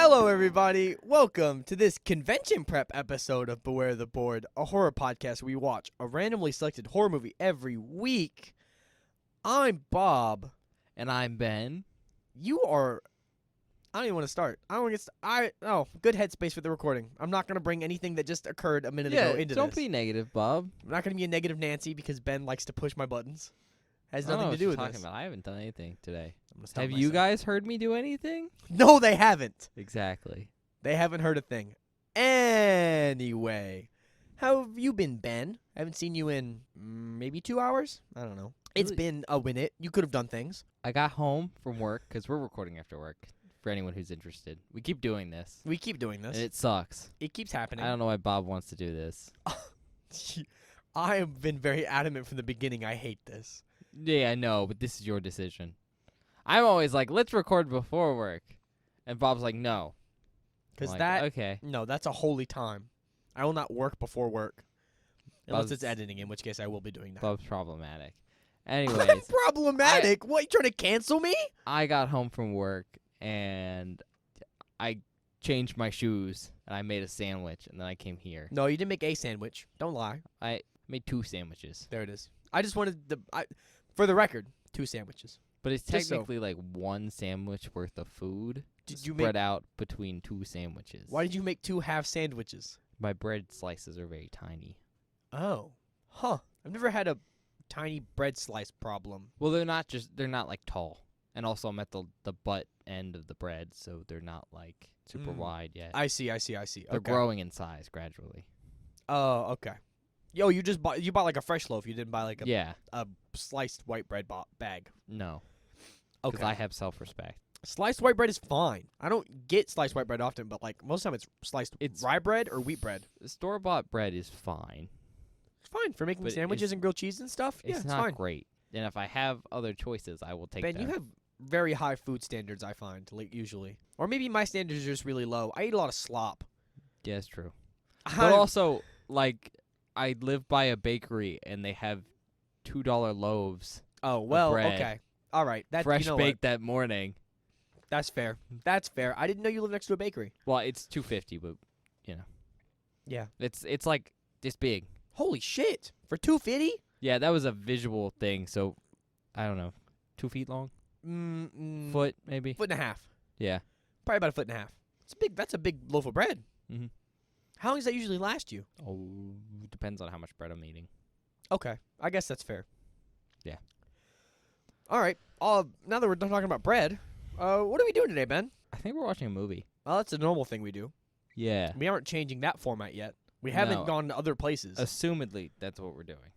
Hello, everybody. Welcome to this convention prep episode of Beware the Board, a horror podcast where we watch a randomly selected horror movie every week. I'm Bob. And I'm Ben. You are... I don't even want to start. I don't want to get... good headspace for the recording. I'm not going to bring anything that just occurred a minute ago into don't this. be negative, Bob. I'm not going to be a negative Nancy because Ben likes to push my buttons. Has I don't know nothing to do what with you're this. talking about. I haven't done anything today. I'm gonna stop Have you myself. guys heard me do anything? No, they haven't. Exactly. They haven't heard a thing. Anyway, how have you been, Ben? I haven't seen you in maybe 2 hours? I don't know. It's Really? been a minute. You could have done things. I got home from work because we're recording after work. For anyone who's interested, we keep doing this. We keep doing this. And it sucks. It keeps happening. I don't know why Bob wants to do this. I have been very adamant from the beginning. I hate this. Yeah, I know, but this is your decision. I'm always like, let's record before work. And Bob's like, no. Because I'm like, that... okay. No, that's a holy time. I will not work before work. Unless Bob's- it's editing, in which case I will be doing that. Bob's problematic. I'm Anyways, problematic. What, you trying to cancel me? I got home from work and I changed my shoes and I made a sandwich and then I came here. No, you didn't make a sandwich. Don't lie. I made 2 sandwiches. There it is. I just wanted for the record, 2 sandwiches. But it's Just so. technically like 1 sandwich worth of food Did you spread out between 2 sandwiches. Why did you make 2 half sandwiches? My bread slices are very tiny. Oh. Huh. I've never had a tiny bread slice problem. Well, they're not like tall. And also I'm at the butt end of the bread, so they're not like super wide yet. I see. They're Okay. growing in size gradually. Oh, okay. Yo, you bought like a fresh loaf. You didn't buy like Yeah. a sliced white bread bag. No. Because Okay. I have self-respect. Sliced white bread is fine. I don't get sliced white bread often, but like most of the time it's sliced rye bread or wheat bread. Store-bought bread is fine. It's fine for making But sandwiches and grilled cheese and stuff. Yeah, It's it's not fine. great. And if I have other choices, I will take Ben, them. you have very high food standards, I find, like usually. Or maybe my standards are just really low. I eat a lot of slop. Yeah, it's true. I'm- But also, like, I live by a bakery, and they have $2 loaves, Oh, well, bread. okay. All right. That, fresh you know baked what? that morning. That's fair. That's fair. I didn't know you live next to a bakery. Well, it's $2.50, but Yeah. it's like this big. Holy shit. For $2.50? Yeah, that was a visual thing. So I don't know, 2 feet long, foot maybe. Foot and a half. Yeah. Probably about a foot and a half. That's a big loaf of bread. Mhm. How long does that usually last you? Oh, depends on how much bread I'm eating. Okay. I guess that's fair. Yeah. All right. Now that we're done talking about bread, what are we doing today, Ben? I think we're watching a movie. Well, that's a normal thing we do. Yeah. We aren't changing that format yet. We haven't No. gone to other places. Assumedly, that's what we're doing.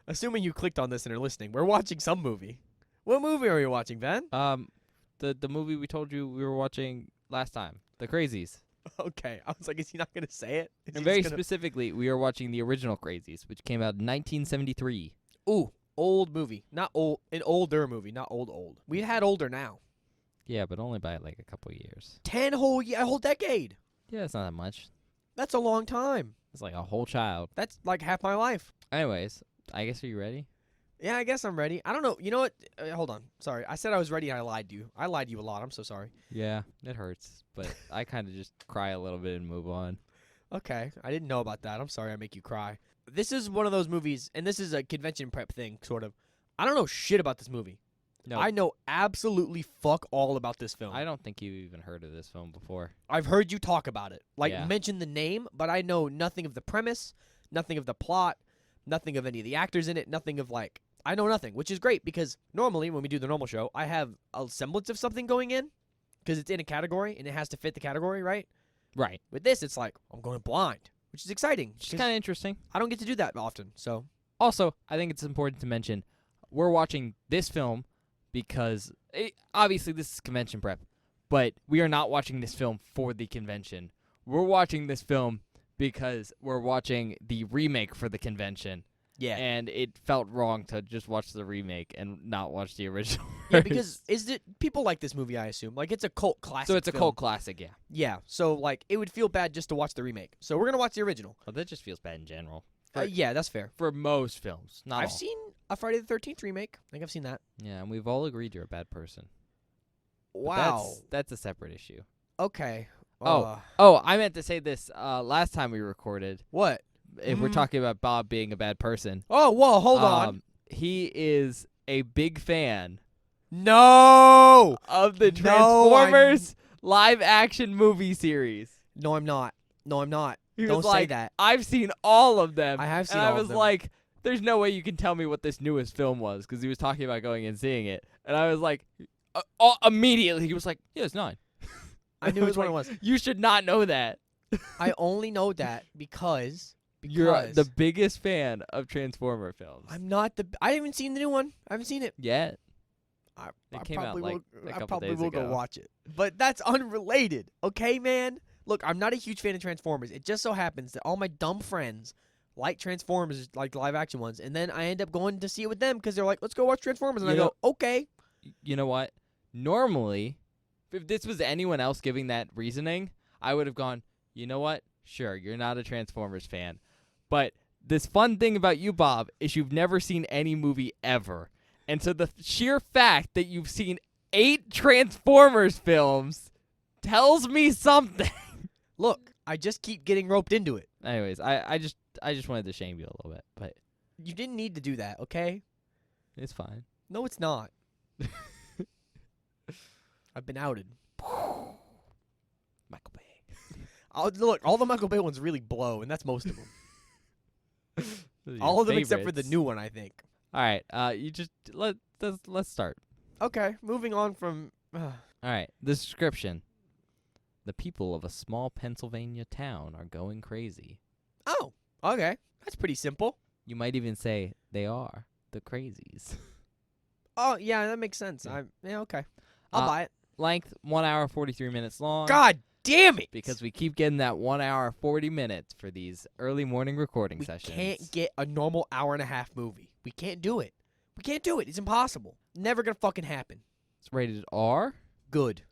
Assuming you clicked on this and are listening, we're watching some movie. What movie are we watching, Ben? The movie we told you we were watching last time, The Crazies. Okay. I was like, is he not going to say it? Is And he very just gonna- specifically, we are watching the original Crazies, which came out in 1973. Ooh, old movie. Not old. An older movie, not old. We had older now. Yeah, but only by like a couple years. 10 a whole decade. Yeah, it's not that much. That's a long time. It's like a whole child. That's like half my life. Anyways, I guess are you ready? Yeah, I guess I'm ready. I don't know. You know what? Hold on. Sorry. I said I was ready and I lied to you. I lied to you a lot. I'm so sorry. Yeah, it hurts, but I kind of just cry a little bit and move on. Okay. I didn't know about that. I'm sorry I make you cry. This is one of those movies, and this is a convention prep thing, sort of. I don't know shit about this movie. No, I know absolutely fuck all about this film. I don't think you've even heard of this film before. I've heard you talk about it. Like, Yeah. mention the name, but I know nothing of the premise, nothing of the plot, nothing of any of the actors in it, nothing of, like... I know nothing, which is great, because normally, when we do the normal show, I have a semblance of something going in, because it's in a category, and it has to fit the category, right? Right. With this, it's like, I'm going blind, which is exciting. Which is 'cause kind of interesting. I don't get to do that often, so... Also, I think it's important to mention we're watching this film because obviously this is convention prep, but we are not watching this film for the convention. We're watching this film because we're watching the remake for the convention. Yeah. And it felt wrong to just watch the remake and not watch the original. Yeah, because people like this movie, I assume. Like, it's a cult classic. So it's a film. cult classic, yeah. Yeah, so, like, it would feel bad just to watch the remake. So we're going to watch the original. Well, that just feels bad in general. Yeah, that's fair. For most films, not I've all. seen a Friday the 13th remake. I think I've seen that. Yeah, and we've all agreed you're a bad person. But Wow. That's a separate issue. Okay. Oh, I meant to say this last time we recorded. What? If we're talking about Bob being a bad person. Oh, whoa, hold on. He is a big fan No. of the No, Transformers live action movie series. No, I'm not. No, I'm not. He Don't was say like, that. I've seen all of them. I have seen and all I of was them. like, there's no way you can tell me what this newest film was, because he was talking about going and seeing it. And I was like, immediately, he was like, yeah, it's 9. I knew which one it was. You should not know that. I only know that because You're the biggest fan of Transformer films. I'm not the. I haven't seen the new one. I haven't seen it. Yet. I It came out probably like will, a I couple probably days will ago. go watch it. But that's unrelated. Okay, man. Look, I'm not a huge fan of Transformers. It just so happens that all my dumb friends like Transformers, like live action ones, and then I end up going to see it with them because they're like, "Let's go watch Transformers," and I go, "Okay." You know what? Normally, if this was anyone else giving that reasoning, I would have gone, you know what? Sure, you're not a Transformers fan. But this fun thing about you, Bob, is you've never seen any movie ever. And so the sheer fact that you've seen 8 Transformers films tells me something. Look, I just keep getting roped into it. Anyways, I just wanted to shame you a little bit, but You didn't need to do that, okay? it's fine. No, it's not. I've been outed. Michael Bay. Look, all the Michael Bay ones really blow, and that's most of them. All of them except for the new one, I think. All right, you just let's start. Okay, moving on from. All right, the description. The people of a small Pennsylvania town are going crazy. Oh, okay, that's pretty simple. You might even say they are the Crazies. Oh yeah, that makes sense. Yeah. Okay, I'll buy it. Length 1 hour 43 minutes long. God damn it! Because we keep getting that 1 hour 40 minutes for these early morning recording sessions. We can't get a normal hour-and-a-half movie. We can't do it. We can't do it. It's impossible. Never gonna fucking happen. It's rated R. Good.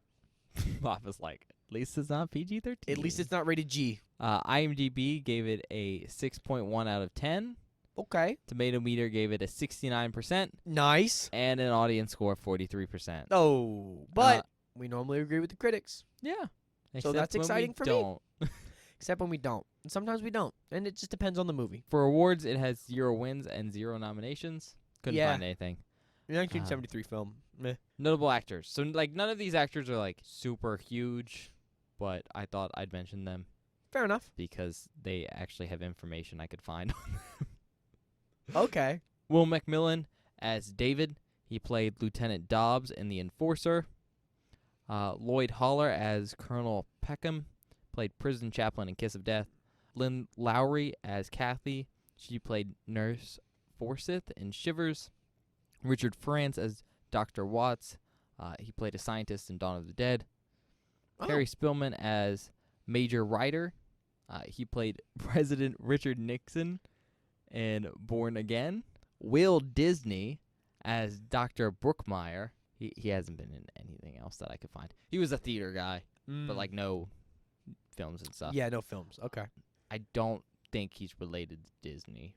Bob was like, at least it's not PG-13. At least it's not rated G. IMDb gave it a 6.1 out of 10. Okay. Tomato meter gave it a 69%. Nice. And an audience score of 43%. Oh, but we normally agree with the critics. Yeah. So that's exciting for me. Don't. Except when we don't. And sometimes we don't. And it just depends on the movie. For awards, it has 0 wins and 0 nominations. Couldn't Yeah. find anything. 1973 film. Meh. Notable actors. So, like, none of these actors are, like, super huge, but I thought I'd mention them Fair enough. because they actually have information I could find on them. Okay. Will McMillan as David. He played Lieutenant Dobbs in The Enforcer. Lloyd Haller as Colonel Peckham. Played prison chaplain in Kiss of Death. Lynn Lowry as Kathy. She played Nurse Forsyth in Shivers. Richard France as Dr. Watts. He played a scientist in Dawn of the Dead. Oh. Harry Spillman as Major Ryder. He played President Richard Nixon in Born Again. Will Disney as Dr. Brookmeyer. He hasn't been in anything else that I could find. He was a theater guy, but like no films and stuff. Yeah, no films. Okay. I don't think he's related to Disney,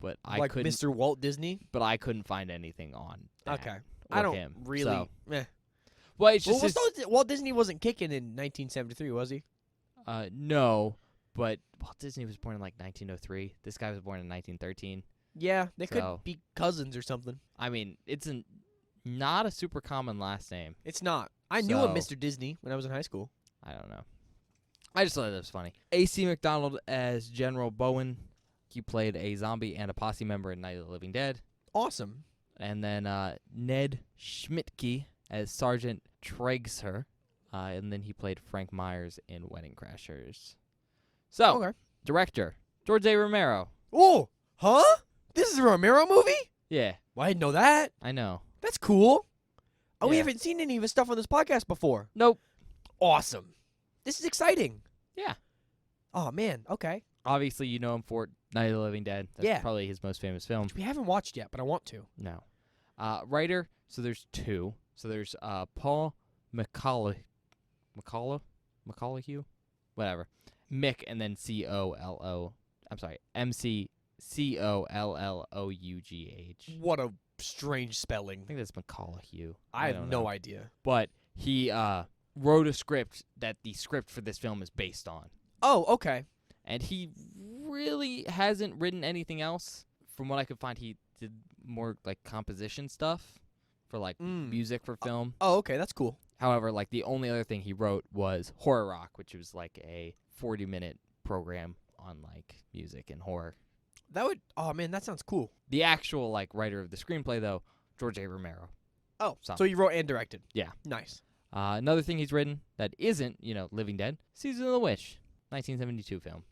but Like Mr. Walt Disney? But I couldn't find anything on that. Okay. or I don't him. really. So, Meh. well, it's just Walt Disney wasn't kicking in 1973, was he? no, but Walt Disney was born in like 1903. This guy was born in 1913. Yeah, they could So- be cousins or something. I mean, it's not a super common last name. It's not. I knew a So- Mr. Disney when I was in high school. I don't know. I just thought that was funny. A.C. McDonald as General Bowen. He played a zombie and a posse member in Night of the Living Dead. Awesome. And then Ned Schmidtke as Sergeant Tregser. And then he played Frank Myers in Wedding Crashers. So, Okay. director, George A. Romero. Oh, huh? This is a Romero movie? Yeah, Well, I didn't know that. I know. That's cool. Oh, we Yeah. haven't seen any of his stuff on this podcast before. Nope. Awesome. This is exciting. Yeah. Oh, man. Okay. Obviously, you know him for Night of the Living Dead. That's Yeah. probably his most famous film. We haven't watched yet, but I want to. No. Writer, so there's 2. So there's Paul McCullough. Whatever. Mick and then C-O-L-O. I'm sorry. M-C-C-O-L-L-O-U-G-H. What a strange spelling. I think that's McCullough. I have don't no know. idea. But he wrote a script that the script for this film is based on. Oh, okay. And he really hasn't written anything else. From what I could find, he did more like composition stuff for like music for film. Oh, okay. That's cool. However, like the only other thing he wrote was Horror Rock, which was like a 40-minute program on like music and horror. Oh man, that sounds cool. The actual like writer of the screenplay though, George A. Romero. Oh, so you wrote and directed. Yeah. Nice. Another thing he's written that isn't, Living Dead, Season of the Witch, 1972 film.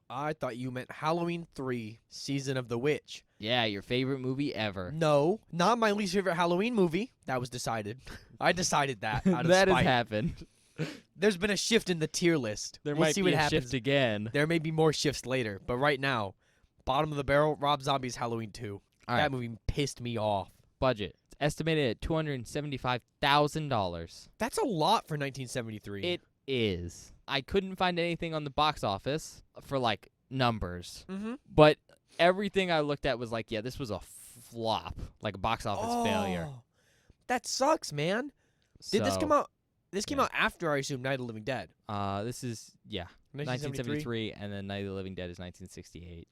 I thought you meant Halloween 3, Season of the Witch. Yeah, your favorite movie ever. No, not my least favorite Halloween movie. That was decided. I decided that out of That spite. has happened. There's been a shift in the tier list. There We'll might see be what a happens. shift again. There may be more shifts later, but right now, bottom of the barrel, Rob Zombie's Halloween 2. All That right, movie pissed me off. budget. It's estimated at $275,000. That's a lot for 1973. It is. I couldn't find anything on the box office for like numbers, Mm-hmm. but everything I looked at was like, yeah, this was a flop, like a box office failure. That sucks, man. Did this come out? This came yeah. out after, I assume, Night of the Living Dead. This is 1973, and then Night of the Living Dead is 1968.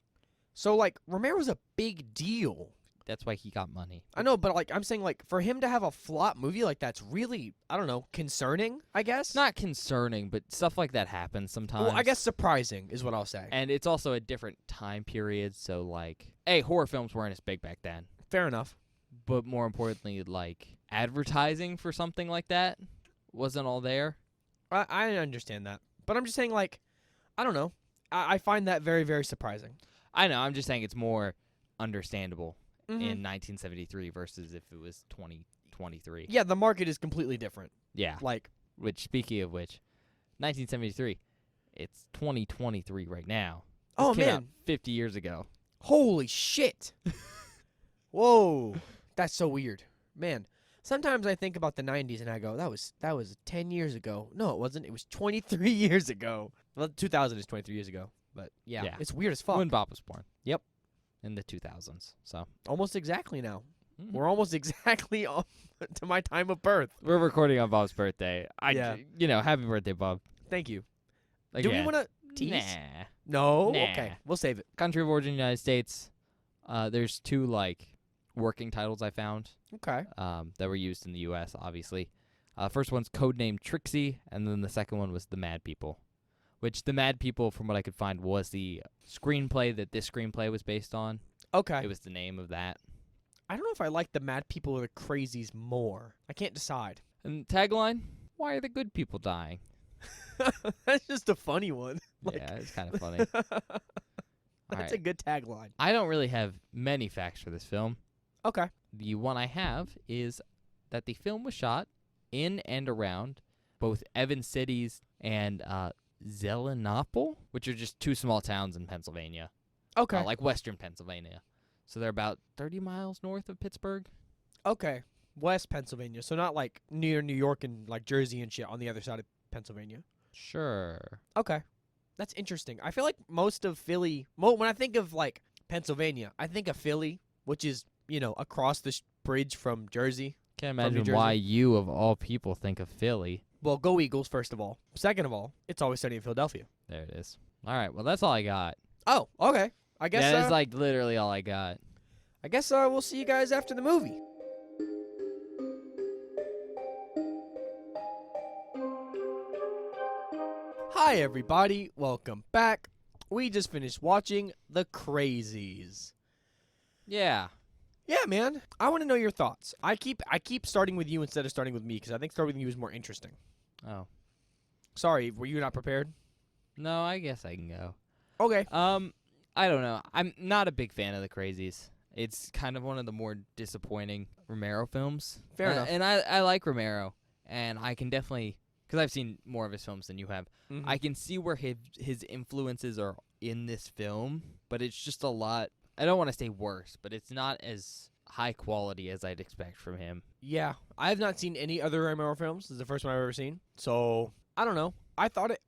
So, like, Romero's a big deal. That's why he got money. I know, but, like, I'm saying, like, for him to have a flop movie like that's really, I don't know, concerning, I guess? It's not concerning, but stuff like that happens sometimes. Well, I guess surprising is what I'll say. And it's also a different time period, so, like, horror films weren't as big back then. Fair enough. But more importantly, like, advertising for something like that wasn't all there. I understand that. But I'm just saying, like, I don't know. I find that very, very surprising. I know, I'm just saying it's more understandable Mhm. in 1973 versus if it was 2023. Yeah, the market is completely different. Yeah. Like, Which, speaking of which, 1973, it's 2023 right now. oh, This came out man. 50 years ago. Holy shit. Whoa. That's so weird. Man, sometimes I think about the 90s and I go, that was 10 years ago. No, it wasn't. It was 23 years ago. Well, 2000 is 23 years ago. But, yeah, Yeah. it's weird as fuck. When Bob was born. Yep. In the 2000s. So Almost exactly now. Mhm. We're almost exactly on to my time of birth. we're recording on Bob's birthday. Yeah. Happy birthday, Bob. Thank you. Do Again. we want to tease? Nah. No? Nah. Okay. We'll save it. Country of origin, United States. There's two like working titles I found Okay. that were used in the U.S. Obviously, first one's codename Trixie, and then the second one was The Mad People, which The Mad People, from what I could find, was the screenplay that this screenplay was based on. Okay. It was the name of that. I don't know if I like the Mad People or the Crazies more. I can't decide. And tagline: Why are the good people dying? That's just a funny one. Yeah, it's kind of funny. That's right. a good tagline. I don't really have many facts for this film. Okay. The one I have is that the film was shot in and around both Evans Cities and Zelenapolis, which are just two small towns in Pennsylvania, Okay. like western Pennsylvania. So they're about 30 miles north of Pittsburgh. Okay. West Pennsylvania. So not like near New York and like Jersey and shit on the other side of Pennsylvania. Sure. Okay. That's interesting. I feel like most of Philly, when I think of like Pennsylvania, I think of Philly, which is, across the bridge from Jersey. Can't From New imagine why Jersey? you, of all people, think of Philly. Well, go Eagles, first of all. Second of all, it's always sunny in Philadelphia. There it is. All right, well, that's all I got. Oh, okay. I guess That is like literally all I got. we'll see you guys after the movie. Hi, everybody. Welcome back. We just finished watching The Crazies. Yeah. Yeah, man. I want to know your thoughts. I keep starting with you instead of starting with me because I think starting with you is more interesting. Oh. Sorry, were you not prepared? No, I guess I can go. Okay. I don't know. I'm not a big fan of The Crazies. It's kind of one of the more disappointing Romero films. Fair enough. And I like Romero, and I can definitely, because I've seen more of his films than you have, Mhm. I can see where his influences are in this film, but it's just a lot. I don't want to say worse, but it's not as high quality as I'd expect from him. Yeah, I have not seen any other Romero films. This is the first one I've ever seen. So I don't know. I thought it.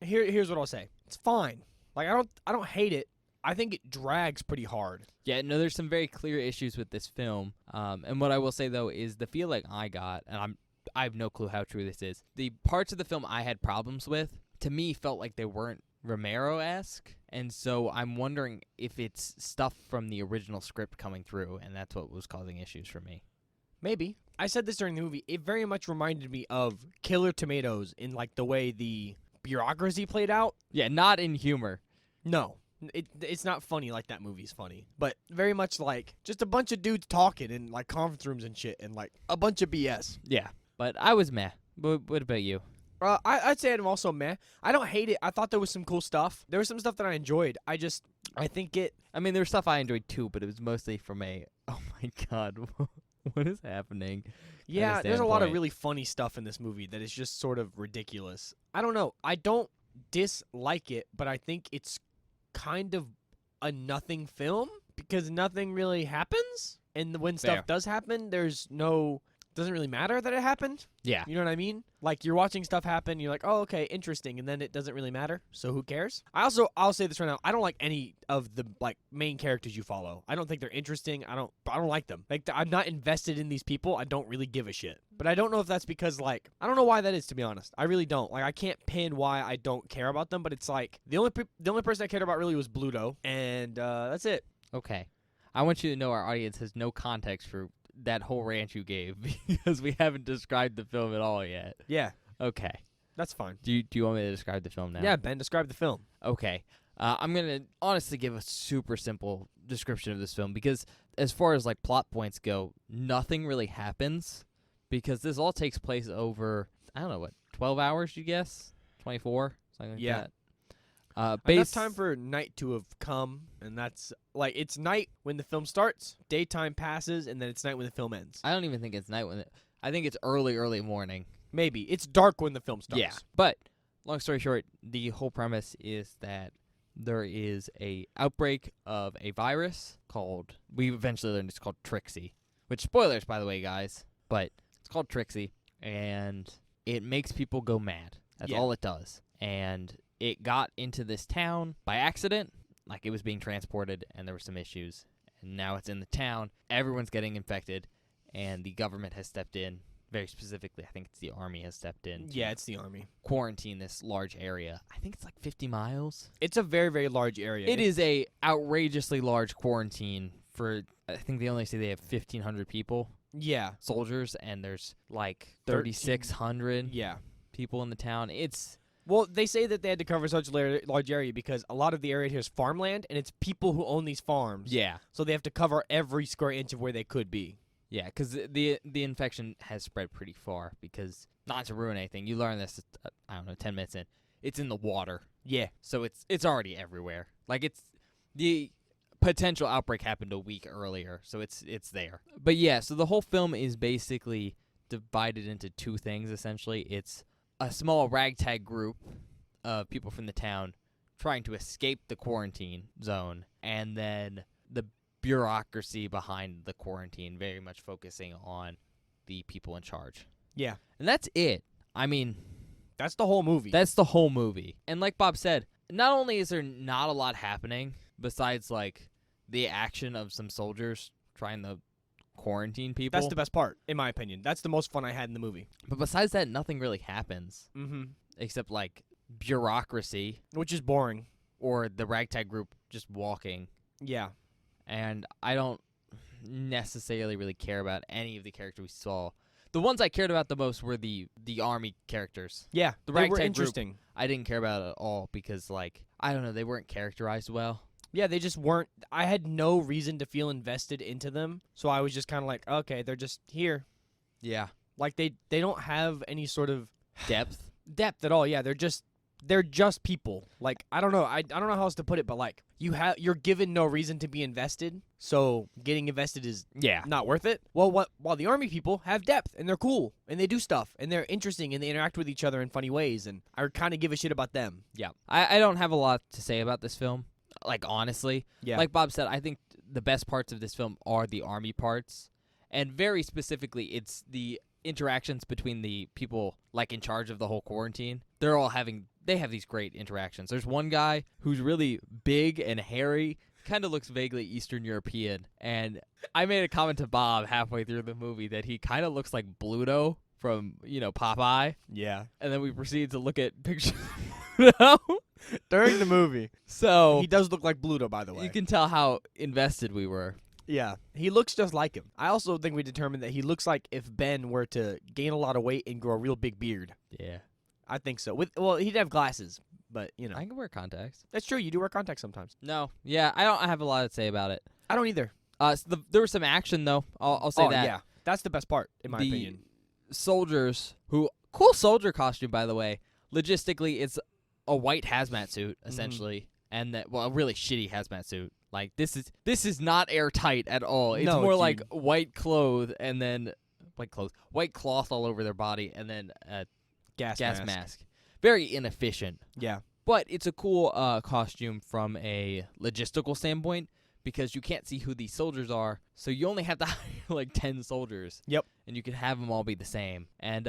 Here's what I'll say. It's fine. Like I don't hate it. I think it drags pretty hard. Yeah, no, there's some very clear issues with this film. And what I will say, though, is the feeling I got, and I have no clue how true this is. The parts of the film I had problems with, to me, felt like they weren't Romero-esque, and so I'm wondering if it's stuff from the original script coming through, and that's what was causing issues for me. Maybe. I said this during the movie. It very much reminded me of Killer Tomatoes in like the way the bureaucracy played out. Yeah, not in humor. No. It's not funny like that movie's funny, but very much like just a bunch of dudes talking in like conference rooms and shit and like a bunch of BS. Yeah, but I was meh. What about you? I'd say I'm also meh. I don't hate it. I thought there was some cool stuff. There was some stuff that I enjoyed. I think it. I mean, there was stuff I enjoyed too, but it was mostly from a, oh my god, what is happening? Yeah, there's a lot of really funny stuff in this movie that is just sort of ridiculous. I don't know. I don't dislike it, but I think it's kind of a nothing film because nothing really happens. And when Fair. stuff does happen, doesn't really matter that it happened. Yeah. You know what I mean? Like you're watching stuff happen, you're like, oh, okay, interesting, and then it doesn't really matter. So who cares? I'll say this right now. I don't like any of the like main characters you follow. I don't think they're interesting. I don't like them. Like I'm not invested in these people. I don't really give a shit. But I don't know if that's because like I don't know why that is, to be honest. I really don't. Like I can't pin why I don't care about them. But it's like the only person I cared about really was Bluto, and that's it. Okay. I want you to know our audience has no context for that whole rant you gave because we haven't described the film at all yet. Yeah, Okay. that's fine. Do you want me to describe the film now? Yeah, Ben, describe the film. Okay. I'm going to honestly give a super simple description of this film because as far as like plot points go, nothing really happens because this all takes place over, I don't know, what, 12 hours, you guess? 24? Something like Yeah. that. Enough time for night to have come, and that's like it's night when the film starts, daytime passes, and then it's night when the film ends. I don't even think it's night I think it's early morning. Maybe it's dark when the film starts. Yeah. But long story short, the whole premise is that there is a outbreak of a virus called, we eventually learned it's called Trixie, which spoilers by the way, guys, but it's called Trixie, and it makes people go mad. That's all it does. And it got into this town by accident, like it was being transported and there were some issues, and now it's in the town. Everyone's getting infected, and the government has stepped in. Very specifically, I think it's the army has stepped in. Yeah, it's the army. Quarantine this large area. I think it's like 50 miles. It's a very, very large area. It is a outrageously large quarantine for, I think they only say they have 1,500 people, Yeah. soldiers, and there's like 3,600 Yeah. people in the town. Well, they say that they had to cover such a large area because a lot of the area here is farmland, and it's people who own these farms. Yeah. So they have to cover every square inch of where they could be. Yeah, because the infection has spread pretty far because, not to ruin anything, you learn this, I don't know, 10 minutes in, it's in the water. Yeah. So it's already everywhere. Like the potential outbreak happened a week earlier, so it's there. But yeah, so the whole film is basically divided into two things, essentially. It's a small ragtag group of people from the town trying to escape the quarantine zone, and then the bureaucracy behind the quarantine, very much focusing on the people in charge. Yeah. And that's it. I mean, That's the whole movie. that's the whole movie. And like Bob said, not only is there not a lot happening besides like the action of some soldiers trying to quarantine people, That's the best part, in my opinion. That's the most fun I had in the movie. but besides that, nothing really happens Mm-hmm. except like bureaucracy Which is boring. or the ragtag group just walking. Yeah. And I don't necessarily really care about any of the characters we saw. The ones I cared about the most were the army characters. Yeah. The They were ragtag group, interesting. I didn't care about at all because, like, I don't know, they weren't characterized well. Yeah, they just weren't. I had no reason to feel invested into them, so I was just kind of like, okay, they're just here. Yeah. Like they don't have any sort of Depth. depth at all. Yeah, they're just people. Like I don't know. I don't know how else to put it, but like you're given no reason to be invested, so getting invested is Yeah. not worth it. Well, while the army people have depth and they're cool and they do stuff and they're interesting and they interact with each other in funny ways, and I kind of give a shit about them. Yeah. I don't have a lot to say about this film. Like, honestly. Yeah. Like Bob said, I think the best parts of this film are the army parts. And very specifically, it's the interactions between the people, like, in charge of the whole quarantine. They have these great interactions. There's one guy who's really big and hairy, kind of looks vaguely Eastern European. And I made a comment to Bob halfway through the movie that he kind of looks like Bluto from Popeye, Yeah. and then we proceed to look at pictures. During the movie. So He does look like Bluto, by the way. you can tell how invested we were. Yeah. He looks just like him. I also think we determined that he looks like if Ben were to gain a lot of weight and grow a real big beard. Yeah, I think so. Well, he'd have glasses, but I can wear contacts. that's true. You do wear contacts sometimes. No, yeah, I don't have a lot to say about it. I don't either. There was some action though. I'll say that. Yeah, that's the best part in my The opinion. Soldiers cool soldier costume, by the way. Logistically, it's a white hazmat suit essentially, and a really shitty hazmat suit. Like this is not airtight at all. It's No, more dude. like white cloth all over their body, and then a Gas mask. Very inefficient. Yeah. But it's a cool costume from a logistical standpoint because you can't see who these soldiers are, so you only have to hire like 10 soldiers. Yep. And you can have them all be the same. And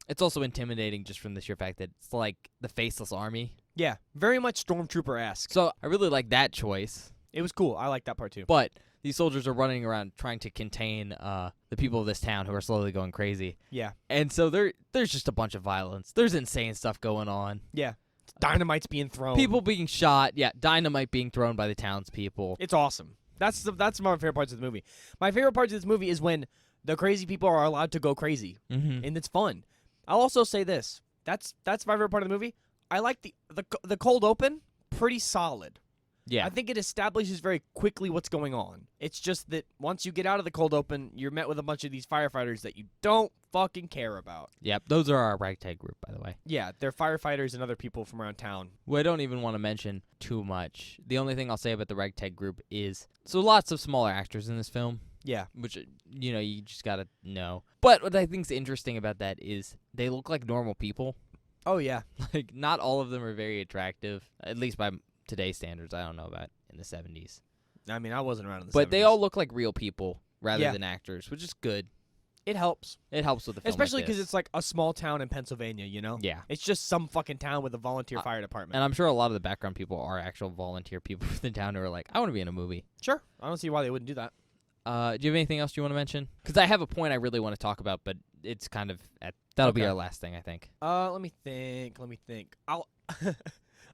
it's also intimidating just from the sheer fact that it's like the faceless army. Yeah. Very much Stormtrooper-esque. So I really like that choice. It was cool. I like that part too. But these soldiers are running around trying to contain the people of this town who are slowly going crazy. Yeah. And so there's just a bunch of violence. There's insane stuff going on. Yeah. Dynamite's being thrown. People being shot. Yeah, dynamite being thrown by the townspeople. It's awesome. That's my favorite parts of the movie. My favorite parts of this movie is when the crazy people are allowed to go crazy, and it's fun. I'll also say this. That's my favorite part of the movie. I like the cold open. Pretty solid. Yeah. I think it establishes very quickly what's going on. It's just that once you get out of the cold open, you're met with a bunch of these firefighters that you don't fucking care about. Yep, those are our ragtag group, by the way. Yeah, they're firefighters and other people from around town. Well, I don't even want to mention too much. The only thing I'll say about the ragtag group is lots of smaller actors in this film, Yeah. which you just gotta know. But what I think's interesting about that is they look like normal people. Oh, yeah. Like not all of them are very attractive, at least by today's standards. I don't know about in the 70s. I mean, I wasn't around in the 70s. But they all look like real people rather Yeah. than actors, which is good. It helps. It helps with the film, Especially because it's like a small town in Pennsylvania, Yeah. It's just some fucking town with a volunteer fire department. And I'm sure a lot of the background people are actual volunteer people in the town who are like, I want to be in a movie. Sure. I don't see why they wouldn't do that. Do you have anything else you want to mention? Because I have a point I really want to talk about, but it's kind of that'll be Okay. our last thing, I think. Let me think.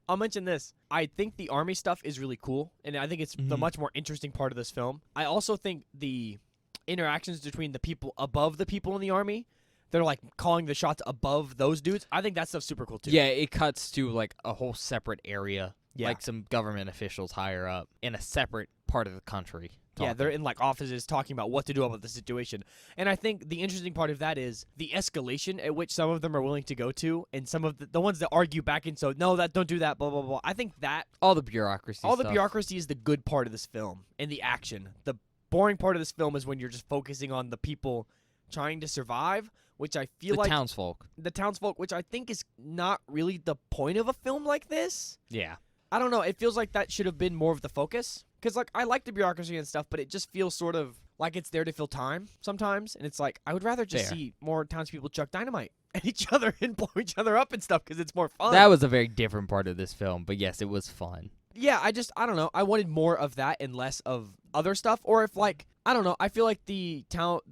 I'll mention this. I think the army stuff is really cool, and I think it's the Mhm. much more interesting part of this film. I also think the interactions between the people above the people in the army, they're like calling the shots above those dudes. I think that stuff's super cool too. Yeah, it cuts to like a whole separate area, Yeah. like some government officials higher up in a separate part of the country. Yeah, they're talking. in like offices talking about what to do about the situation. And I think the interesting part of that is the escalation at which some of them are willing to go to, and some of the ones that argue back and so no, don't do that, blah blah blah. I think that all the bureaucracy. all the stuff. bureaucracy is the good part of this film and the action. The boring part of this film is when you're just focusing on the people trying to survive, which I feel the like townsfolk. the townsfolk, which I think is not really the point of a film like this. Yeah. I don't know. It feels like that should have been more of the focus. Because, like, I like the bureaucracy and stuff, but it just feels sort of like it's there to fill time sometimes. And it's like, I would rather just Fair. see more townspeople chuck dynamite at each other and blow each other up and stuff because it's more fun. That was a very different part of this film, but yes, it was fun. Yeah, I don't know. I wanted more of that and less of other stuff. Or if, like, I don't know. I feel like the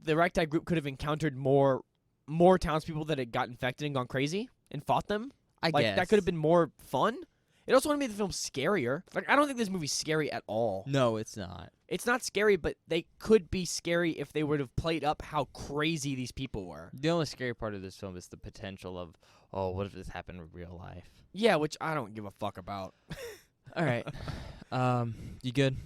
ragtag group could have encountered more townspeople that had got infected and gone crazy and fought them. I Like, guess that could have been more fun. It also would have made the film scarier. Like, I don't think this movie's scary at all. No, it's not. It's not scary, but they could be scary if they would have played up how crazy these people were. The only scary part of this film is the potential of, what if this happened in real life? Yeah, which I don't give a fuck about. All right. You good?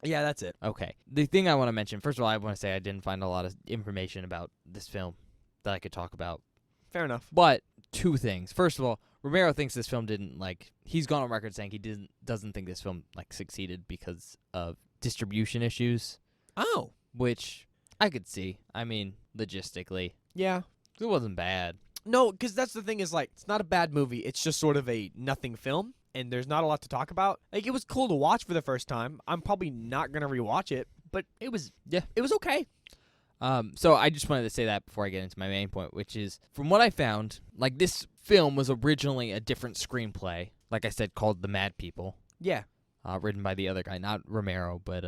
Yeah, that's it. Okay. The thing I want to mention, first of all, I want to say I didn't find a lot of information about this film that I could talk about. Fair enough. But two things. First of all, Romero thinks this film didn't he's gone on record saying he doesn't think this film succeeded because of distribution issues, Oh. which I could see. I mean, logistically, Yeah. it wasn't bad. No, because that's the thing is, like, it's not a bad movie. It's just sort of a nothing film, and there's not a lot to talk about. Like, it was cool to watch for the first time. I'm probably not going to rewatch it, but it was okay. So I just wanted to say that before I get into my main point, which is, from what I found, this film was originally a different screenplay, like I said, called The Mad People, Yeah. written by the other guy, not Romero, but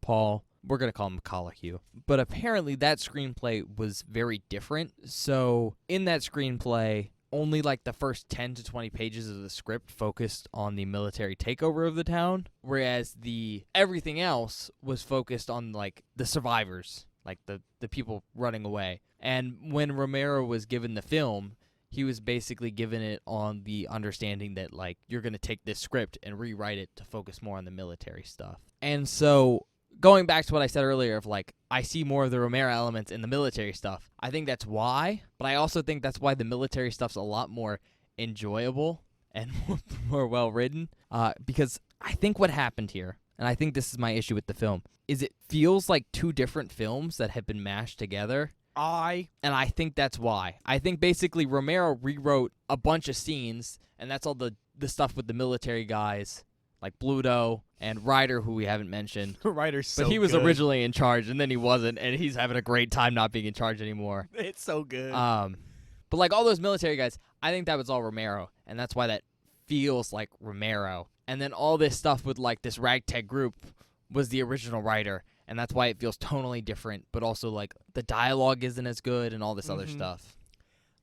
Paul, we're going to call him Colahue. But apparently that screenplay was very different. So in that screenplay, only like the first 10 to 20 pages of the script focused on the military takeover of the town, whereas everything else was focused on like the survivors, like the people running away. And when Romero was given the film, he was basically given it on the understanding that like you're going to take this script and rewrite it to focus more on the military stuff. And so going back to what I said earlier of like, I see more of the Romero elements in the military stuff. I think that's why, but I also think that's why the military stuff's a lot more enjoyable and more well written. Because I think what happened here, and I think this is my issue with the film, is it feels like two different films that have been mashed together. And I think that's why. I think basically Romero rewrote a bunch of scenes, and that's all the stuff with the military guys, like Bluto and Ryder, who we haven't mentioned. Ryder's so But he was good. originally in charge, and then he wasn't, and he's having a great time not being in charge anymore. It's so good. But like all those military guys, I think that was all Romero, and that's why that feels like Romero. And then all this stuff with like this ragtag group was the original writer, and that's why it feels tonally different, but also like the dialogue isn't as good and all this other stuff.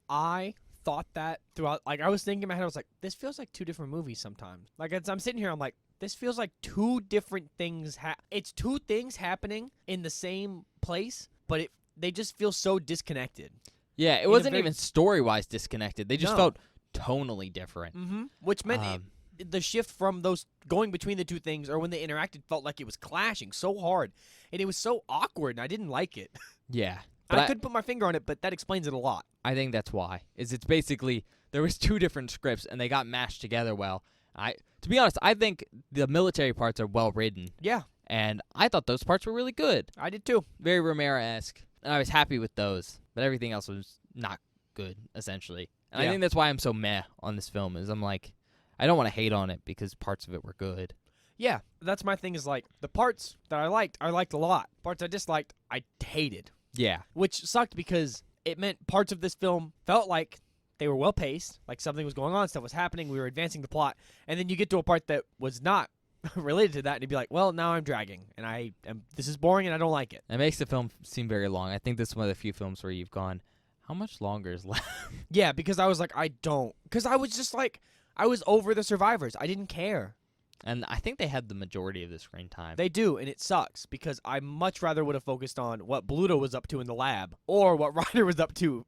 I thought that throughout. Like I was thinking in my head, I was like, this feels like two different movies sometimes. Like as I'm sitting here, I'm like, this feels like two different things. It's two things happening in the same place, but they just feel so disconnected. Yeah, it wasn't even story-wise disconnected. They just felt tonally different. Which meant the shift from those going between the two things, or when they interacted, felt like it was clashing so hard, and it was so awkward, and I didn't like it. Yeah. But I couldn't put my finger on it, but that explains it a lot. I think that's why. It's basically there was two different scripts, and they got mashed together well. To be honest, I think the military parts are well written. Yeah. And I thought those parts were really good. I did too. Very Romero-esque. And I was happy with those. But everything else was not good, essentially. And I think that's why I'm so meh on this film, is I'm like, I don't want to hate on it because parts of it were good. Yeah, that's my thing, is like, the parts that I liked a lot. Parts I disliked, I hated. Yeah. Which sucked because it meant parts of this film felt like they were well paced, like something was going on, stuff was happening, we were advancing the plot, and then you get to a part that was not related to that, and you'd be like, well, now I'm dragging, and this is boring, and I don't like it. It makes the film seem very long. I think this is one of the few films where you've gone, how much longer is left? Yeah, because I was like, because I was just like, I was over the survivors. I didn't care. And I think they had the majority of the screen time. They do, and it sucks, because I much rather would have focused on what Bluto was up to in the lab, or what Ryder was up to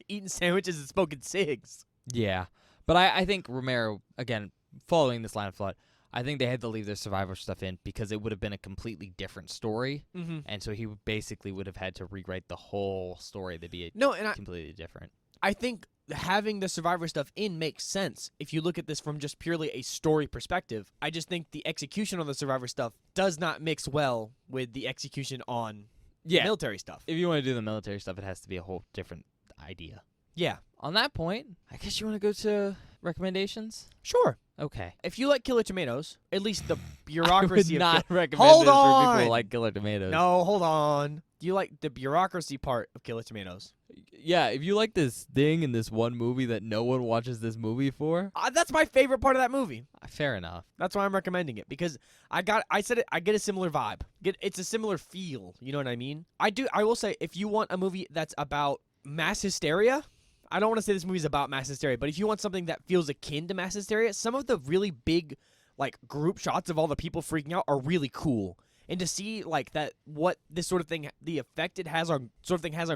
eating sandwiches and smoking cigs. Yeah. But I think Romero, again, following this line of thought, I think they had to leave their survivor stuff in because it would have been a completely different story. And so he basically would have had to rewrite the whole story to be completely different. I think having the survivor stuff in makes sense if you look at this from just purely a story perspective. I just think the execution on the survivor stuff does not mix well with the execution on military stuff. If you want to do the military stuff, it has to be a whole different idea. Yeah. On that point, I guess you want to go to recommendations? Sure. Okay. If you like Killer Tomatoes, at least the bureaucracy I would not recommend Hold this for on! people who like Killer Tomatoes. No, hold on. Do you like the bureaucracy part of Killer Tomatoes? Yeah, if you like this thing in this one movie that no one watches this movie for, That's my favorite part of that movie. fair enough. That's why I'm recommending it, because I get a similar vibe. It's a similar feel, you know what I mean? I will say, if you want a movie that's about mass hysteria, I don't want to say this movie's about mass hysteria, but if you want something that feels akin to mass hysteria, some of the really big, like, group shots of all the people freaking out are really cool. And to see, like, that, what this sort of thing, the effect it has on,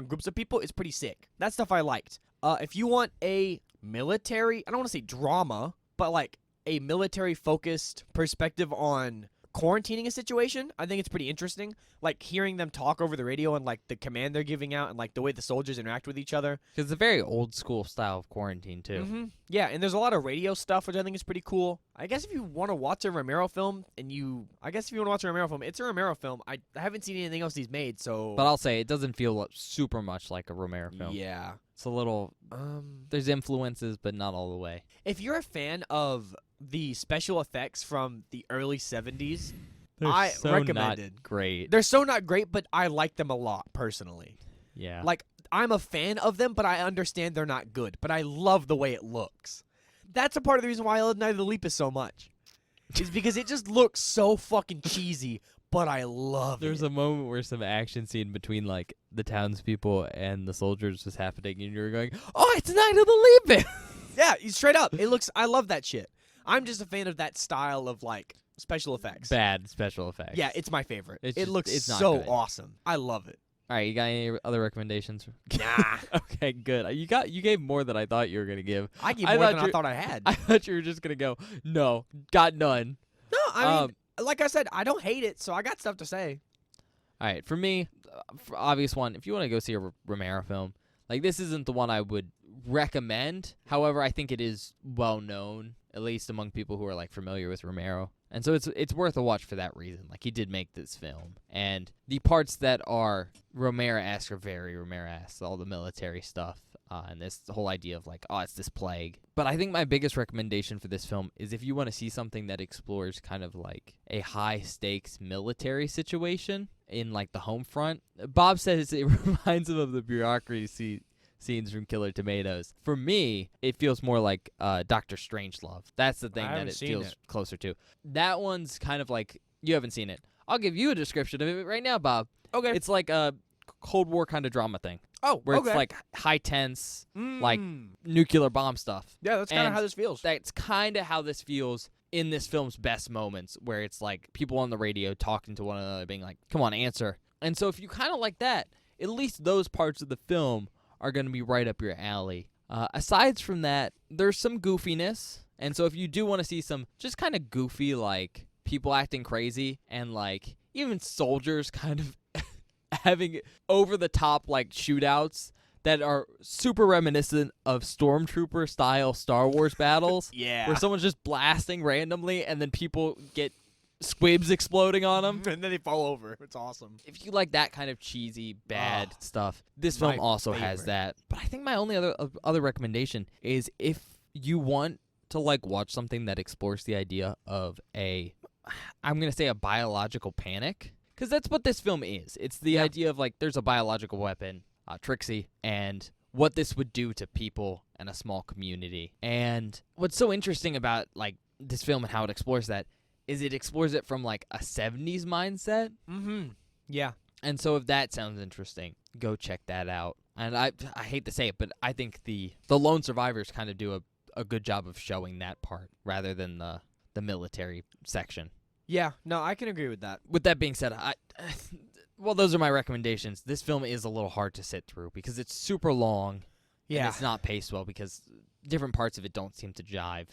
groups of people is pretty sick. That stuff I liked. If you want a military, I don't want to say drama, but, like, a military-focused perspective on quarantining a situation, I think it's pretty interesting. Like, hearing them talk over the radio and, like, the command they're giving out and, like, the way the soldiers interact with each other. Because it's a very old-school style of quarantine, too. Yeah, and there's a lot of radio stuff, which I think is pretty cool. I guess if you want to watch a Romero film, it's a Romero film. I haven't seen anything else he's made, so... But I'll say, it doesn't feel super much like a Romero film. Yeah. It's a little... there's influences, but not all the way. If you're a fan of the special effects from the early 70s, They're recommended. Not great. They're so not great, but I like them a lot, personally. Yeah. Like, I'm a fan of them, but I understand they're not good. But I love the way it looks. That's a part of the reason why I love Night of the Leap is so much. Is because it just looks so fucking cheesy, but I love There's it. a moment where some action scene between like the townspeople and the soldiers was happening, and you're going, "Oh, it's Night of the Leap!" Yeah, straight up. It looks. I love that shit. I'm just a fan of that style of like special effects. Bad special effects. Yeah, it's my favorite. It's It just- looks it's not so good. awesome. I love it. All right, you got any other recommendations? Nah, Okay, good. You gave more than I thought you were gonna give. I gave I more thought than I you- thought I had. I thought you were just gonna go, no, got none. No, I mean, like I said, I don't hate it, so I got stuff to say. All right, for me, for obvious one, if you want to go see a Romero film, like this isn't the one I would recommend. However, I think it is well known, at least among people who are like familiar with Romero. And so it's worth a watch for that reason. Like he did make this film, and the parts that are Romero-esque are very Romero-esque. All the military stuff, and this whole idea of like, oh, it's this plague. But I think my biggest recommendation for this film is if you want to see something that explores kind of like a high-stakes military situation in like the home front. Bob says it reminds him of the bureaucracy scenes from Killer Tomatoes. For me, it feels more like Dr. Strangelove. That's the thing that haven't it seen feels it. closer to. That one's kind of like, you haven't seen it. I'll give you a description of it right now, Bob. Okay. It's like a Cold War kind of drama thing, Oh, where okay. it's like high tense, like Mm. nuclear bomb stuff. Yeah, that's kind of and how this feels. That's kind of how this feels in this film's best moments, where it's like people on the radio talking to one another, being like, come on, answer. And so if you kind of like that, at least those parts of the film are going to be right up your alley. Aside from that, there's some goofiness. And so if you do want to see some just kind of goofy, like, people acting crazy and, like, even soldiers kind of having over-the-top, like, shootouts that are super reminiscent of Stormtrooper-style Star Wars battles, Yeah. where someone's just blasting randomly and then people get squibs exploding on them. And then they fall over. It's awesome. If you like that kind of cheesy, bad stuff, this my film also has favorite. that. But I think my only other recommendation is if you want to like watch something that explores the idea of I'm gonna say a biological panic, because that's what this film is. It's the idea of like there's a biological weapon, Trixie, and what this would do to people in a small community. And what's so interesting about like this film and how it explores that is it explores it from like a 70s mindset. Mm-hmm. Yeah. And so if that sounds interesting, go check that out. And I hate to say it, but I think the lone survivors kind of do a good job of showing that part rather than the military section. Yeah. No, I can agree with that. With that being said, well, those are my recommendations. This film is a little hard to sit through because it's super long. Yeah. And it's not paced well because different parts of it don't seem to jive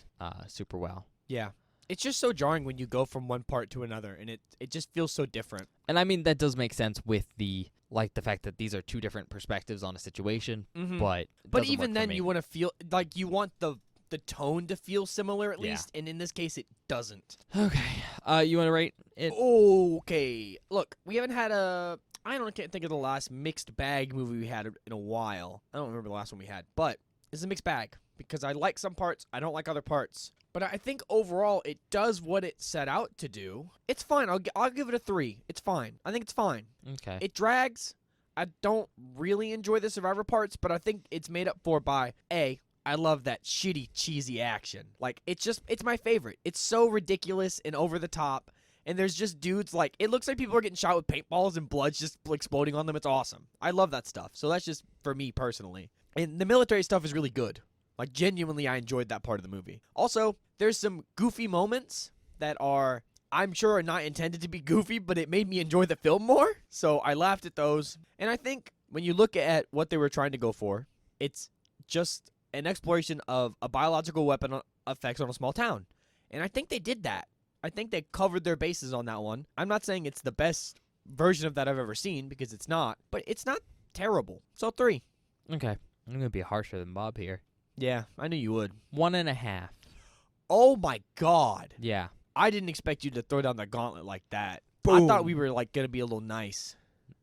super well. Yeah. It's just so jarring when you go from one part to another, and it just feels so different. And I mean, that does make sense with the fact that these are two different perspectives on a situation, Mm-hmm. but it But doesn't even work for then, me. you want to feel like you want the tone to feel similar at Yeah. least, and in this case, it doesn't. Okay. You want to rate it? Okay. Look, we haven't had can't think of the last mixed bag movie we had in a while. I don't remember the last one we had, but it's a mixed bag because I like some parts, I don't like other parts. But I think overall it does what it set out to do. It's fine. I'll give it a 3. It's fine. I think it's fine. Okay. It drags. I don't really enjoy the Survivor parts, but I think it's made up for by I love that shitty, cheesy action. Like, it's my favorite. It's so ridiculous and over the top. And there's just dudes, like, it looks like people are getting shot with paintballs and blood's just exploding on them. It's awesome. I love that stuff. So that's just for me personally. And the military stuff is really good. Like, genuinely, I enjoyed that part of the movie. Also, there's some goofy moments that I'm sure are not intended to be goofy, but it made me enjoy the film more. So I laughed at those. And I think when you look at what they were trying to go for, it's just an exploration of a biological weapon effects on a small town. And I think they did that. I think they covered their bases on that one. I'm not saying it's the best version of that I've ever seen, because it's not, but it's not terrible. So 3. Okay. I'm going to be harsher than Bob here. Yeah, I knew you would. 1.5. Oh my God. Yeah. I didn't expect you to throw down the gauntlet like that. Boom. I thought we were like gonna be a little nice.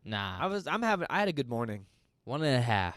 Nah. I had a good morning. 1.5.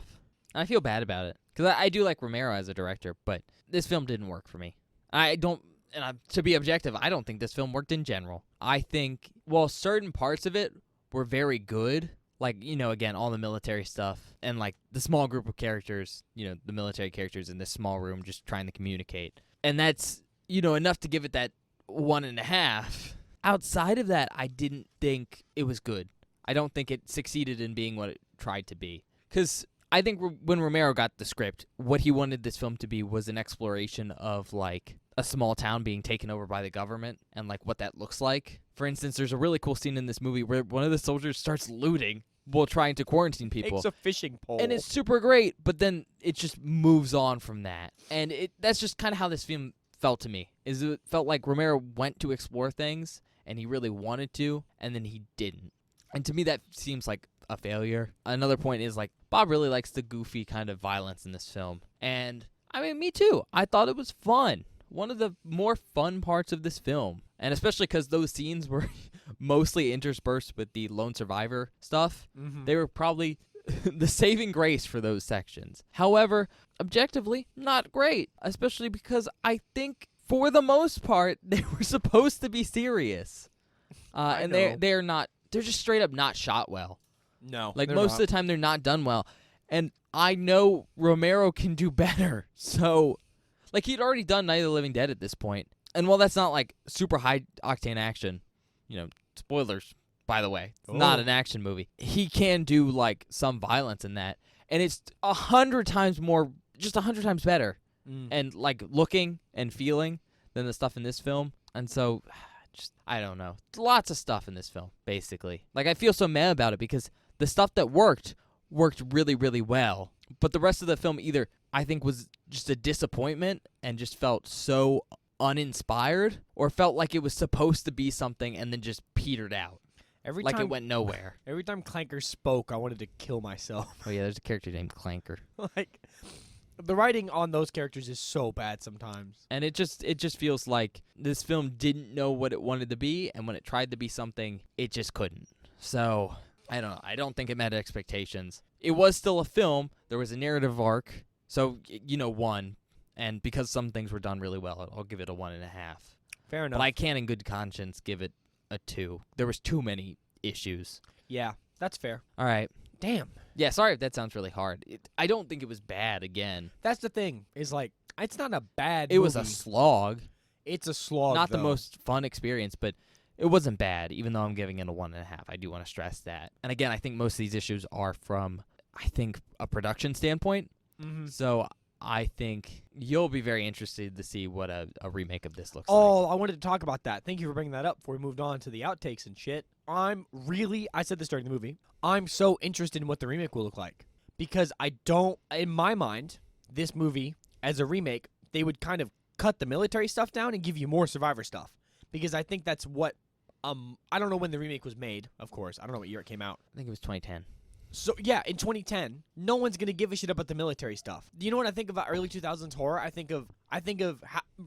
I feel bad about it because I do like Romero as a director, but this film didn't work for me. To be objective, I don't think this film worked in general. I think, well, certain parts of it were very good. Like, again, all the military stuff and, like, the small group of characters, the military characters in this small room just trying to communicate. And that's, enough to give it that 1.5. outside of that, I didn't think it was good. I don't think it succeeded in being what it tried to be. Because I think when Romero got the script, what he wanted this film to be was an exploration of, like, a small town being taken over by the government and, like, what that looks like. For instance, there's a really cool scene in this movie where one of the soldiers starts looting while trying to quarantine people. Takes a fishing pole. And it's super great, but then it just moves on from that. And that's just kind of how this film felt to me. It felt like Romero went to explore things, and he really wanted to, and then he didn't. And to me, that seems like a failure. Another point is, like, Bob really likes the goofy kind of violence in this film. And, I mean, me too. I thought it was fun. One of the more fun parts of this film. And especially because those scenes were mostly interspersed with the lone survivor stuff. Mm-hmm. They were probably the saving grace for those sections. However, objectively, not great. Especially because I think, for the most part, they were supposed to be serious. And they're not. They're just straight up not shot well. No. Like, most of the time, they're not done well. And I know Romero can do better. So, like, he'd already done Night of the Living Dead at this point. And while that's not, like, super high-octane action, you know, spoilers, by the way, it's not an action movie, he can do, like, some violence in that. And it's 100 times more, just 100 times better. And, like, looking and feeling than the stuff in this film. And so, just, I don't know. Lots of stuff in this film, basically. Like, I feel so mad about it because the stuff that worked really, really well. But the rest of the film either, I think, was just a disappointment and just felt so uninspired, or felt like it was supposed to be something and then just petered out. Like it went nowhere. Every time Clanker spoke, I wanted to kill myself. Oh, yeah, there's a character named Clanker. Like, the writing on those characters is so bad sometimes. And it just feels like this film didn't know what it wanted to be, and when it tried to be something, it just couldn't. So, I don't know. I don't think it met expectations. It was still a film. There was a narrative arc. So, you know, 1. And because some things were done really well, I'll give it a 1.5. Fair enough. But I can't in good conscience give it a 2. There was too many issues. Yeah, that's fair. All right. Damn. Yeah, sorry if that sounds really hard. I don't think it was bad, again. That's the thing, is, like, it's not a bad It movie. was a slog. It's a slog, Not though. the most fun experience, but it wasn't bad, even though I'm giving it a 1.5. I do want to stress that. And again, I think most of these issues are from, I think, a production standpoint. Mm-hmm. So I think you'll be very interested to see what a remake of this looks like. Oh, I wanted to talk about that. Thank you for bringing that up before we moved on to the outtakes and shit. I said this during the movie, I'm so interested in what the remake will look like. Because in my mind, this movie, as a remake, they would kind of cut the military stuff down and give you more Survivor stuff. Because I think that's what, I don't know when the remake was made, of course. I don't know what year it came out. I think it was 2010. So, yeah, in 2010, no one's going to give a shit about the military stuff. You know what I think about early 2000s horror? I think of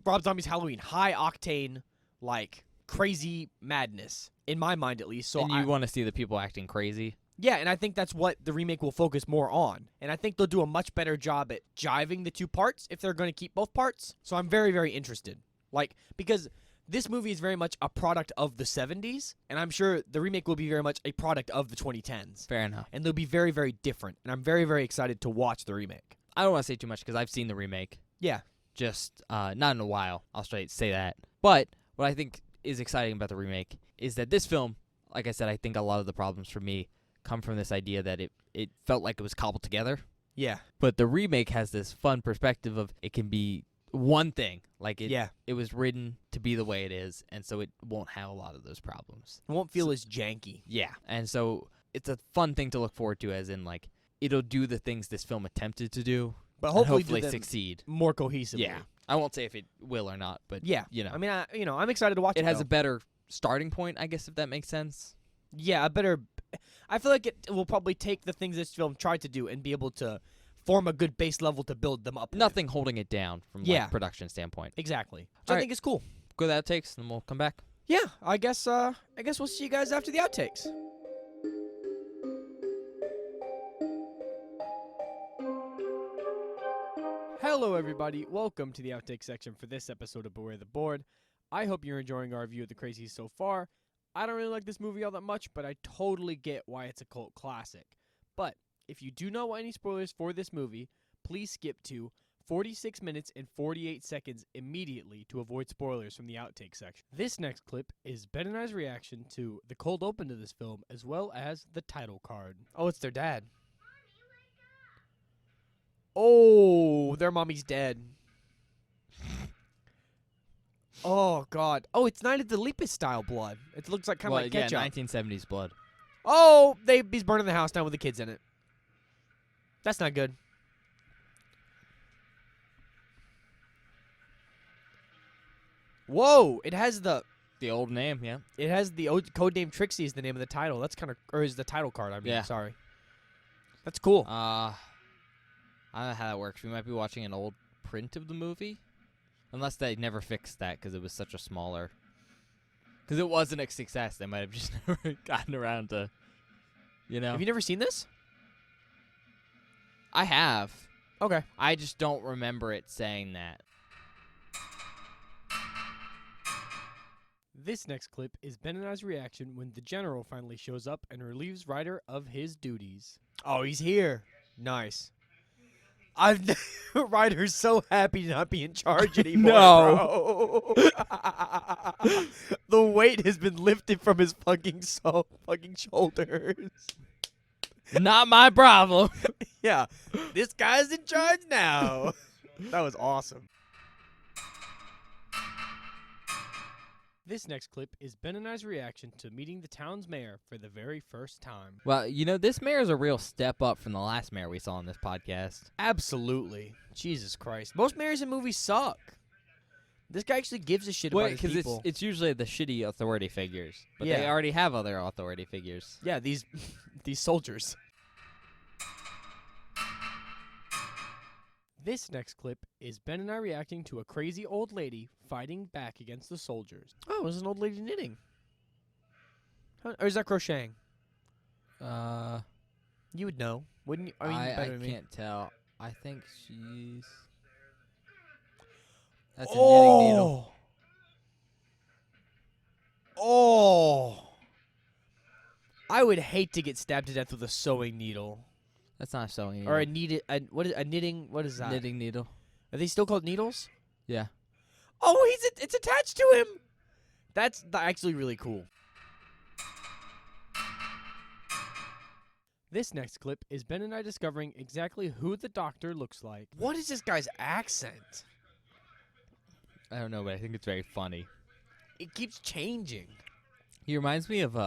Rob Zombie's Halloween, high octane, like, crazy madness, in my mind at least. So and you want to see the people acting crazy? Yeah, and I think that's what the remake will focus more on. And I think they'll do a much better job at jiving the two parts if they're going to keep both parts. So I'm very, very interested. Like, because this movie is very much a product of the 70s, and I'm sure the remake will be very much a product of the 2010s. Fair enough. And they'll be very, very different. And I'm very, very excited to watch the remake. I don't want to say too much because I've seen the remake. Yeah. Just not in a while. I'll straight say that. But what I think is exciting about the remake is that this film, like I said, I think a lot of the problems for me come from this idea that it felt like it was cobbled together. Yeah. But the remake has this fun perspective of it can be one thing. Like it was written to be the way it is, and so it won't have a lot of those problems. It won't feel as janky. Yeah. And so it's a fun thing to look forward to, as in, like, it'll do the things this film attempted to do, but and hopefully hopefully do them succeed more cohesively. Yeah. I won't say if it will or not, but Yeah. you know. I mean, I'm excited to watch it. It has though. a better starting point, I guess, if that makes sense. Yeah, I feel like it will probably take the things this film tried to do and be able to form a good base level to build them up. Nothing holding it down from like production standpoint. Exactly. Which All I right. think is cool. Go to the outtakes, and then we'll come back. Yeah, I guess we'll see you guys after the outtakes. Hello everybody, welcome to the outtake section for this episode of Beware the Board. I hope you're enjoying our review of the Crazies so far. I don't really like this movie all that much, but I totally get why it's a cult classic. But if you do not want any spoilers for this movie, please skip to 46 minutes and 48 seconds immediately to avoid spoilers from the outtake section. This next clip is Ben and I's reaction to the cold open to this film as well as the title card. Oh, it's their dad. Oh, their mommy's dead. Oh, God. Oh, it's Night of the Lepus style blood. It looks like kind of like ketchup. Yeah, 1970s blood. Oh, he's burning the house down with the kids in it. That's not good. Whoa, it has the old name, yeah. It has the code name Trixie is the name of the title. That's kind of, or is the title card, I mean, Yeah. sorry. That's cool. I don't know how that works. We might be watching an old print of the movie. Unless they never fixed that because it was such a smaller... Because it wasn't a success. They might have just never gotten around to, Have you never seen this? I have. Okay. I just don't remember it saying that. This next clip is Ben and I's reaction when the general finally shows up and relieves Ryder of his duties. Oh, he's here. Nice. Ryder's so happy to not be in charge anymore. Bro. The weight has been lifted from his fucking shoulders. Not my problem. Yeah, this guy's in charge now. That was awesome. This next clip is Ben and I's reaction to meeting the town's mayor for the very first time. Well, this mayor is a real step up from the last mayor we saw on this podcast. Absolutely. Jesus Christ. Most mayors in movies suck. This guy actually gives a shit about his people. Because it's usually the shitty authority figures. But they Yeah. already have other authority figures. Yeah, these soldiers. This next clip is Ben and I reacting to a crazy old lady fighting back against the soldiers. Oh, it was an old lady knitting. Or is that crocheting? You would know, wouldn't you? I mean, better than me. can't tell. I think she's... That's a knitting needle. Oh! I would hate to get stabbed to death with a sewing needle. That's not a sewing needle. Or a knitting, what is that? Knitting needle. Are they still called needles? Yeah. Oh, it's attached to him. That's actually really cool. This next clip is Ben and I discovering exactly who the doctor looks like. What is this guy's accent? I don't know, but I think it's very funny. It keeps changing. He reminds me of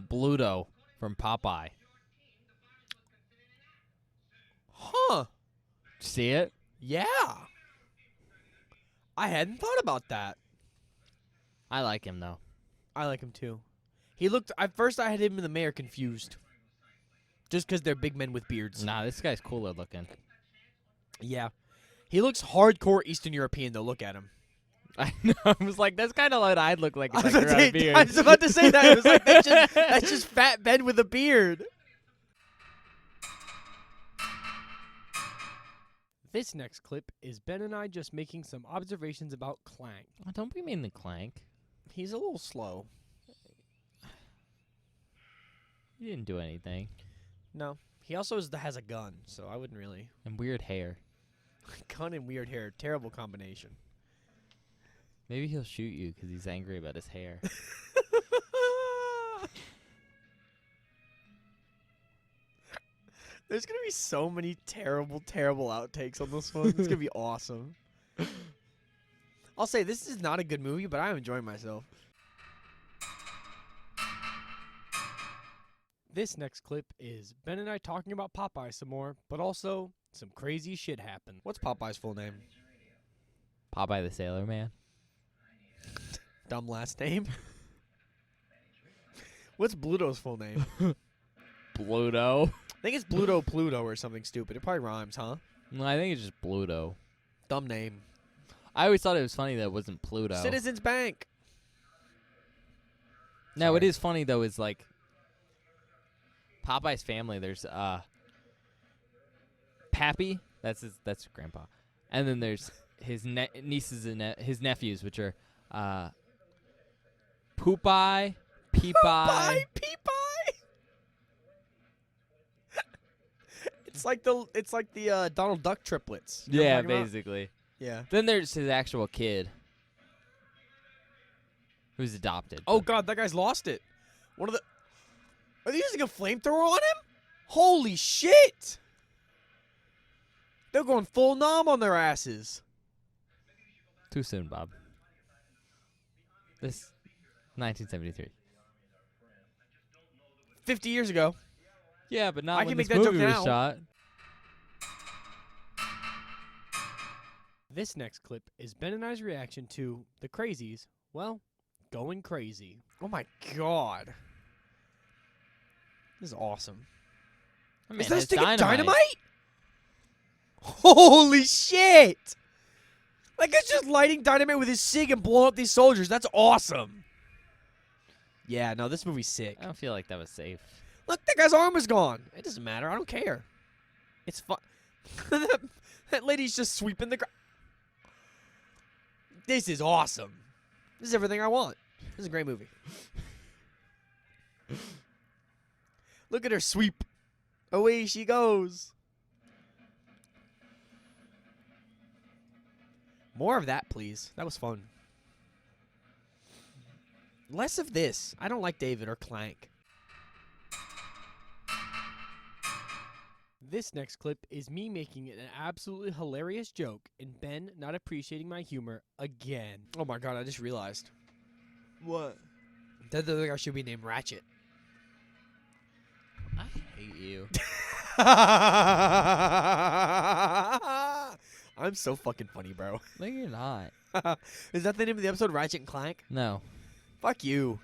Bluto from Popeye. Huh. See it? Yeah. I hadn't thought about that. I like him, though. I like him, too. He looked... At first, I had him and the mayor confused. Just because they're big men with beards. Nah, this guy's cooler looking. Yeah. He looks hardcore Eastern European, though. Look at him. I know. I was like, that's kind of what I'd look like if I I grew out a beard. was about to say that. It was like, that's just fat Ben with a beard. This next clip is Ben and I just making some observations about Clank. Oh, don't be mean to Clank. He's a little slow. He didn't do anything. No. He also has a gun, so I wouldn't really. And weird hair. Gun and weird hair. Terrible combination. Maybe he'll shoot you because he's angry about his hair. There's going to be so many terrible, terrible outtakes on this one. It's going to be awesome. I'll say this is not a good movie, but I'm enjoying myself. This next clip is Ben and I talking about Popeye some more, but also some crazy shit happened. What's Popeye's full name? Popeye the Sailor Man. Dumb last name. What's Bluto's full name? Bluto. I think it's Pluto or something stupid. It probably rhymes, huh? No, I think it's just Bluto. Dumb name. I always thought it was funny that it wasn't Pluto. Citizens Bank. No, Sorry. it is funny though. Is like Popeye's family. There's Pappy. That's grandpa, and then there's his nieces and his nephews, which are Poopeye, Peepeye. Peepeye. It's It's like the Donald Duck triplets. You know what Yeah, I'm talking about? basically. Yeah. Then there's his actual kid, who's adopted. Oh God, that guy's lost it. Are they using a flamethrower on him? Holy shit! They're going full nom on their asses. Too soon, Bob. This 1973. 50 years ago. Yeah, but not I when can this make that joke movie was now. shot. This next clip is Ben and I's reaction to the Crazies, well, going crazy. Oh my God. This is awesome. I mean, Is that a it's stick of dynamite. dynamite? Holy shit! Like, it's just lighting dynamite with his cig and blowing up these soldiers. That's awesome. Yeah, no, this movie's sick. I don't feel like that was safe. Look, that guy's arm is gone. It doesn't matter. I don't care. It's fun. That lady's just sweeping the ground. This is awesome. This is everything I want. This is a great movie. Look at her sweep. Away she goes. More of that, please. That was fun. Less of this. I don't like David or Clank. This next clip is me making an absolutely hilarious joke and Ben not appreciating my humor again. Oh my God, I just realized. What? That the other guy should be named Ratchet. I hate you. I'm so fucking funny, bro. No, you're not. Is that the name of the episode, Ratchet and Clank? No. Fuck you.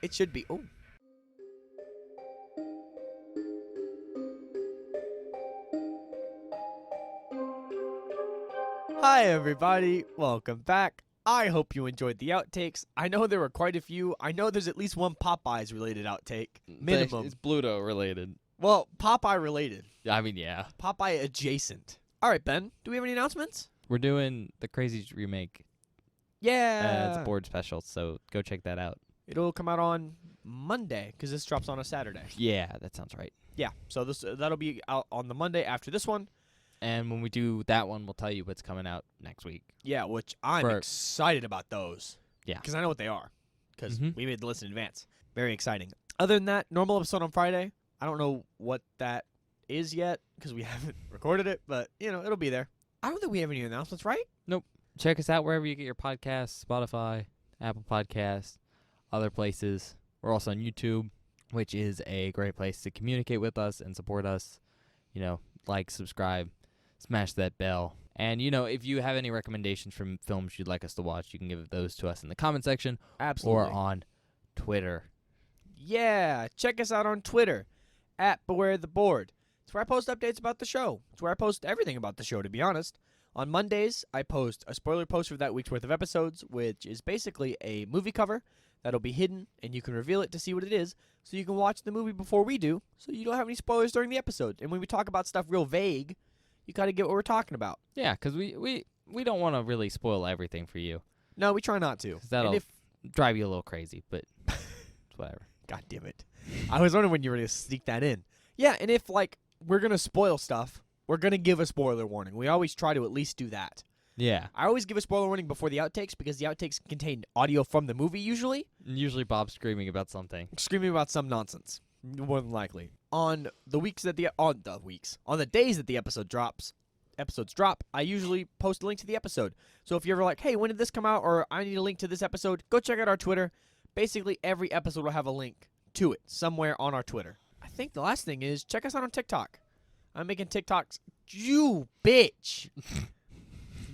It should be. Oh. Hi, everybody. Welcome back. I hope you enjoyed the outtakes. I know there were quite a few. I know there's at least one Popeyes related outtake. Minimum. It's Bluto related. Well, Popeye related. I mean, yeah. Popeye adjacent. All right, Ben. Do we have any announcements? We're doing the Crazies remake. Yeah. It's a board special, so go check that out. It'll come out on Monday because this drops on a Saturday. Yeah, that sounds right. Yeah. So that'll be out on the Monday after this one. And when we do that one, we'll tell you what's coming out next week. Yeah, which I'm excited about those. Yeah. Because I know what they are. Because Mhm. we made the list in advance. Very exciting. Other than that, normal episode on Friday. I don't know what that is yet because we haven't recorded it, but, it'll be there. I don't think we have any announcements, right? Check us out wherever you get your podcasts, Spotify, Apple Podcasts, other places. We're also on YouTube, which is a great place to communicate with us and support us. Like, subscribe, smash that bell. And, if you have any recommendations from films you'd like us to watch, you can give those to us in the comment section Absolutely. or on Twitter. Yeah, check us out on Twitter, @BewareTheBoard. It's where I post updates about the show. It's where I post everything about the show, to be honest. On Mondays, I post a spoiler post for that week's worth of episodes, which is basically a movie cover that'll be hidden, and you can reveal it to see what it is, so you can watch the movie before we do, so you don't have any spoilers during the episode. And when we talk about stuff real vague, you gotta get what we're talking about. Yeah, because we don't want to really spoil everything for you. No, we try not to. 'Cause that'll drive you a little crazy, but it's whatever. God damn it. I was wondering when you were going to sneak that in. Yeah, and if, we're going to spoil stuff, we're going to give a spoiler warning. We always try to at least do that. Yeah. I always give a spoiler warning before the outtakes because the outtakes contain audio from the movie usually. And usually Bob's screaming about something. Screaming about some nonsense, more than likely. On the days that the episodes drop, I usually post a link to the episode. So if you're ever like, hey, when did this come out? Or I need a link to this episode, go check out our Twitter. Basically, every episode will have a link to it somewhere on our Twitter. I think the last thing is check us out on TikTok. I'm making TikToks. You bitch.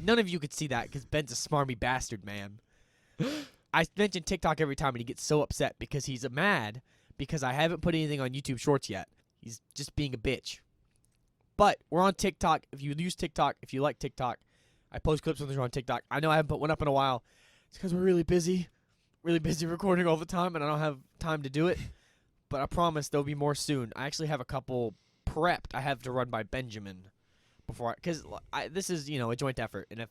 None of you could see that because Ben's a smarmy bastard, man. I mention TikTok every time and he gets so upset because he's mad because I haven't put anything on YouTube Shorts yet. He's just being a bitch. But we're on TikTok. If you use TikTok, if you like TikTok, I post clips when they're on TikTok. I know I haven't put one up in a while. It's because we're really busy recording all the time, and I don't have time to do it. But I promise there'll be more soon. I actually have a couple prepped I have to run by Benjamin before, because this is, a joint effort. And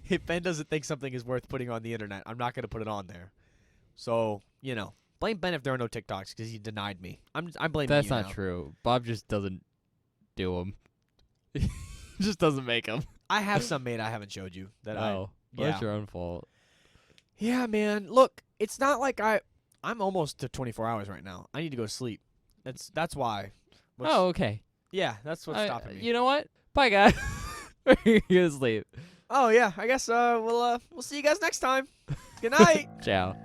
if Ben doesn't think something is worth putting on the internet, I'm not going to put it on there. So, blame Ben if there are no TikToks because he denied me. I'm blaming That's you not now. true. Bob just doesn't do them. Just doesn't make them. I have some made I haven't showed you that Well, yeah. that's your own fault. Yeah, man. Look, it's not like I'm almost to 24 hours right now. I need to go to sleep. That's why. Oh, okay. Yeah, that's what's stopping me. You know what? Bye, guys. We're gonna sleep. Oh yeah, I guess we'll see you guys next time. Good night. Ciao.